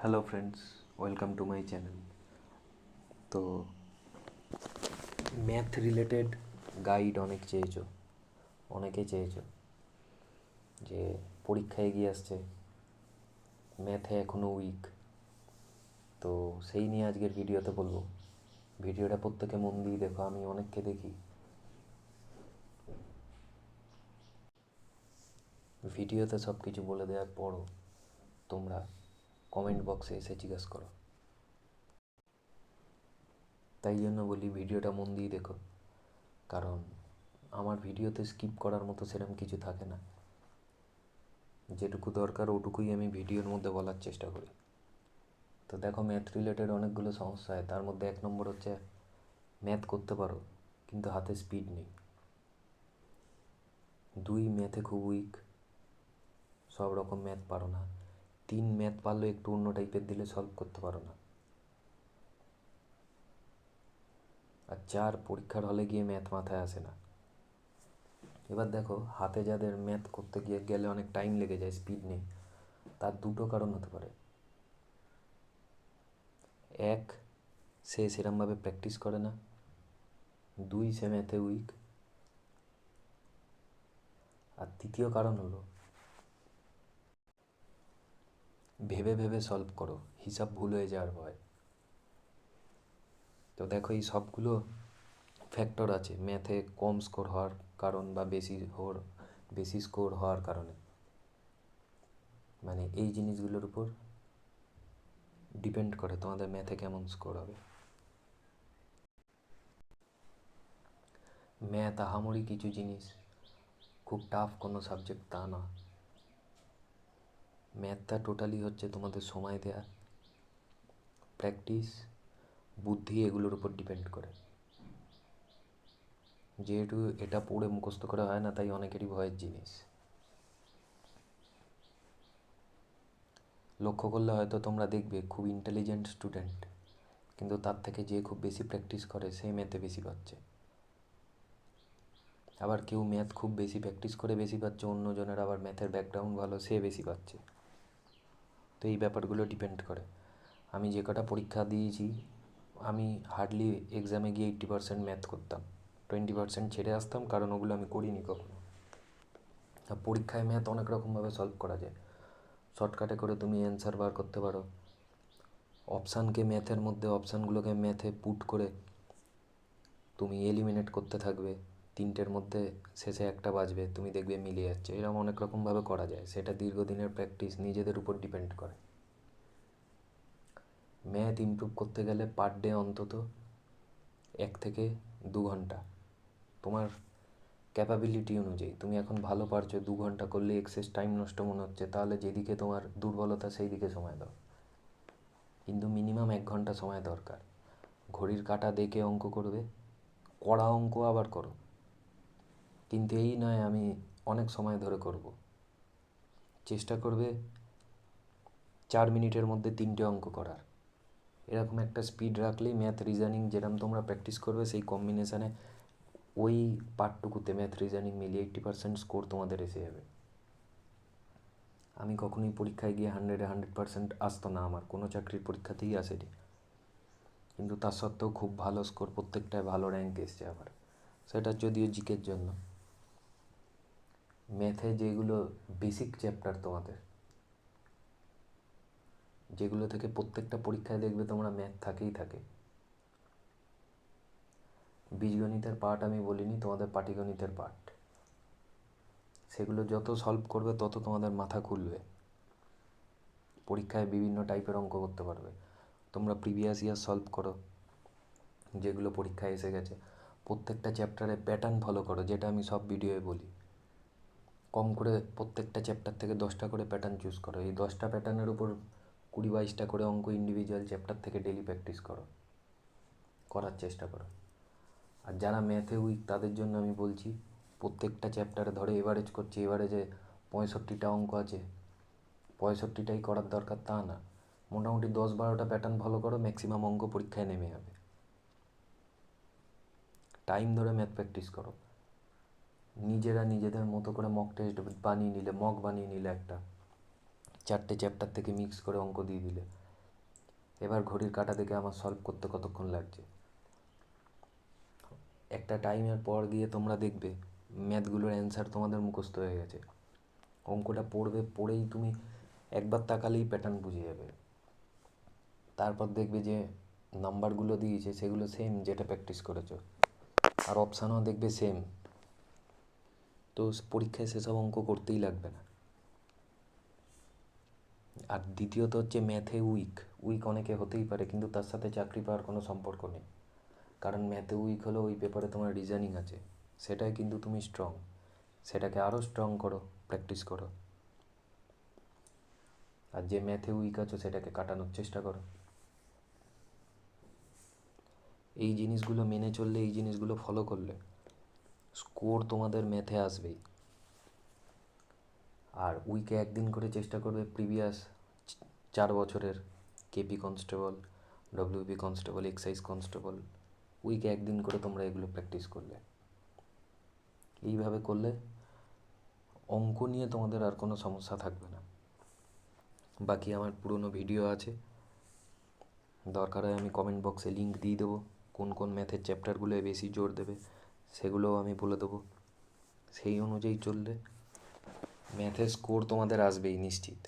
Hello friends, welcome to my channel. তো math related guide অনেকে চেয়েছো যে পরীক্ষা এগিয়ে আসছে, ম্যাথে এখনও উইক। তো সেই নিয়ে আজকের ভিডিওতে বলবো। ভিডিওটা প্রত্যেকে মন দিয়ে দেখো, আমি অনেককে দেখি ভিডিওতে সব কিছু বলে দেওয়ার পরও তোমরা কমেন্ট বক্সে এসে জিজ্ঞেস করো। তাই জন্য বলি ভিডিওটা মন দিয়ে দেখো, কারণ আমার ভিডিওতে স্কিপ করার মতো সেরকম কিছু থাকে না। যেটুকু দরকার ওটুকুই আমি ভিডিওর মধ্যে বলার চেষ্টা করি। তো দেখো, ম্যাথ রিলেটেড অনেকগুলো সমস্যা হয়, তার মধ্যে 1 নম্বর হচ্ছে ম্যাথ করতে পারো কিন্তু হাতে স্পিড নেই। 2, ম্যাথে খুব উইক, সব রকম ম্যাথ পারো না। 3, ম্যাথ পারলেও একটু অন্য টাইপের দিলে সলভ করতে পারো না। আর 4, পরীক্ষার হলে গিয়ে ম্যাথ মাথায় আসে না। এবার দেখো, হাতে যাদের ম্যাথ করতে গেলে অনেক টাইম লেগে যায়, স্পিড নেই, তার দুটো কারণ হতে পারে। এক, সে সেরমভাবে প্র্যাকটিস করে না। 2, সে ম্যাথে উইক। আর তৃতীয় কারণ হলো ভেবে ভেবে সলভ করো, হিসাব ভুল হয়ে যাওয়ার ভয়। তো দেখো, এই সবগুলো ফ্যাক্টর আছে ম্যাথে কম স্কোর হওয়ার কারণ বা বেশি স্কোর হওয়ার কারণে। মানে এই জিনিসগুলোর উপর ডিপেন্ড করে তোমাদের ম্যাথে কেমন স্কোর হবে। ম্যাথ আহামরি কিছু জিনিস, খুব টাফ কোনো সাবজেক্ট তা না। ম্যাথটা টোটালি হচ্ছে তোমাদের সময় দেয়া, প্র্যাকটিস, বুদ্ধি, এগুলোর উপর ডিপেন্ড করে। যেহেতু এটা পড়ে মুখস্থ করা হয় না, তাই অনেকেরই ভয়ের জিনিস। লক্ষ্য করলে হয়তো তোমরা দেখবে খুব ইন্টেলিজেন্ট স্টুডেন্ট, কিন্তু তার থেকে যে খুব বেশি প্র্যাকটিস করে সে ম্যাথে বেশি পাচ্ছে। আবার কেউ ম্যাথ খুব বেশি প্র্যাকটিস করে বেশি পাচ্ছে, অন্যজনের আবার ম্যাথের ব্যাকগ্রাউন্ড ভালো, সে বেশি পাচ্ছে। তো এই ব্যাপারগুলো ডিপেন্ড করে। আমি যে কটা পরীক্ষা দিয়েছি, আমি হার্ডলি এক্সামে গিয়ে 80% ম্যাথ করতাম, 20% ছেড়ে আসতাম, কারণ ওগুলো আমি করিনি কখনো। আর পরীক্ষায় ম্যাথ অনেক রকমভাবে সলভ করা যায়। শর্টকাটে করে তুমি অ্যান্সার বার করতে পারো। অপশানগুলোকে ম্যাথে পুট করে তুমি এলিমিনেট করতে থাকবে, 3টের মধ্যে শেষে একটা বাজবে, তুমি দেখবে মিলে যাচ্ছে। এরকম অনেক রকমভাবে করা যায়, সেটা দীর্ঘদিনের প্র্যাকটিস, নিজেদের উপর ডিপেন্ড করে। ম্যাথ ইমপ্রুভ করতে গেলে পার ডে অন্তত 1 থেকে 2 ঘন্টা, তোমার ক্যাপাবিলিটি অনুযায়ী। তুমি এখন ভালো পারছো, 2 ঘন্টা করলে এক্সেস টাইম নষ্ট মনে হচ্ছে, তাহলে যেদিকে তোমার দুর্বলতা সেই দিকে সময় দাও। কিন্তু মিনিমাম 1 ঘন্টা সময় দরকার। ঘড়ির কাঁটা দেখে অঙ্ক করবে, কড়া অঙ্ক আবার করো, কিন্তু এই নয় আমি অনেক সময় ধরে করব। চেষ্টা করবে 4 মিনিটের মধ্যে 3টে অঙ্ক করার। এরকম একটা স্পিড রাখলেই ম্যাথ রিজনিং যেরকম তোমরা প্র্যাকটিস করবে, সেই কম্বিনেশানে ওই পার্টটুকুতে ম্যাথ রিজনিং মিলিয়ে 80% স্কোর তোমাদের এসে যাবে। আমি কখনোই পরীক্ষায় গিয়ে 100% আসতো না, আমার কোনো চাকরির পরীক্ষাতেই আসেনি, কিন্তু তার সত্ত্বেও খুব ভালো স্কোর, প্রত্যেকটায় ভালো র্যাঙ্ক এসছে। আবার সেটা যদিও জিকের জন্য। ম্যাথে যেগুলো বেসিক চ্যাপ্টার তোমাদের, যেগুলো থেকে প্রত্যেকটা পরীক্ষায় দেখবে তোমরা ম্যাথ থাকেই থাকে। বীজগণিতের পার্ট আমি বলিনি, তোমাদের পাটিগণিতের পার্ট, সেগুলো যত সলভ করবে তত তোমাদের মাথা খুলবে, পরীক্ষায় বিভিন্ন টাইপের অঙ্ক করতে পারবে। তোমরা প্রিভিয়াস ইয়ার সলভ করো, যেগুলো পরীক্ষায় এসে গেছে। প্রত্যেকটা চ্যাপ্টারে প্যাটার্ন ফলো করো, যেটা আমি সব ভিডিওয়ে বলি। কম করে প্রত্যেকটা চ্যাপ্টার থেকে 10টা করে প্যাটার্ন চুজ করো। এই 10টা প্যাটার্নের উপর 20-22টা করে অঙ্ক ইন্ডিভিজুয়াল চ্যাপ্টার থেকে ডেলি প্র্যাকটিস করার চেষ্টা করো। আর যারা ম্যাথে উইক তাদের জন্য আমি বলছি, প্রত্যেকটা চ্যাপ্টারে ধরে এভারেজ করছি, এভারেজে 65টা অঙ্ক আছে, 65টাই করার দরকার তা না। মোটামুটি 10-12টা প্যাটার্ন ফলো করো, ম্যাক্সিমাম অঙ্ক পরীক্ষায় নেমে যাবে। টাইম ধরে ম্যাথ প্র্যাকটিস করো। নিজেরা নিজেদের মতো করে মক বানিয়ে নিলে একটা 4টে চ্যাপ্টার থেকে মিক্স করে অঙ্ক দিয়ে দিলে, এবার ঘড়ির কাঁটা দেখে আমার সলভ করতে কতক্ষণ লাগছে। একটা টাইমের পর গিয়ে তোমরা দেখবে ম্যাথগুলোর অ্যান্সার তোমাদের মুখস্থ হয়ে গেছে। অঙ্কটা পড়বে, পড়েই তুমি একবার তাকালেই প্যাটার্ন বুঝে যাবে। তারপর দেখবে যে নাম্বারগুলো দিয়েছে সেগুলো সেম যেটা প্র্যাকটিস করেছো, আর অপশানও দেখবে সেম। তো পরীক্ষায় সেসব অঙ্ক করতেই লাগবে না। আর দ্বিতীয়ত হচ্ছে ম্যাথে উইক অনেকে হতেই পারে, কিন্তু তার সাথে চাকরি পাওয়ার কোনো সম্পর্ক নেই। কারণ ম্যাথে উইক হলেও ওই পেপারে তোমার রিজনিং আছে, সেটাই কিন্তু তুমি স্ট্রং। সেটাকে আরও স্ট্রং করো, প্র্যাকটিস করো। আর যে ম্যাথে উইক আছো সেটাকে কাটানোর চেষ্টা করো। এই জিনিসগুলো মেনে চললে, এই জিনিসগুলো ফলো করলে স্কোর তোমাদের ম্যাথে আসবেই। আর উইকে একদিন করে চেষ্টা করবে প্রিভিয়াস 4 বছরের KP constable, WP constable, excise constable, উইকে একদিন করে তোমরা এগুলো প্র্যাকটিস করলে। এইভাবে করলে অঙ্ক নিয়ে তোমাদের আর কোনো সমস্যা থাকবে না। বাকি আমার পুরনো ভিডিও আছে, দরকার হয় আমি কমেন্ট বক্সে লিঙ্ক দিয়ে দেবো। কোন কোন ম্যাথের চ্যাপ্টারগুলোয় বেশি জোর দেবে সেগুলোও আমি বলে দেবো। সেই অনুযায়ী চললে ম্যাথের স্কোর তোমাদের আসবেই নিশ্চিত।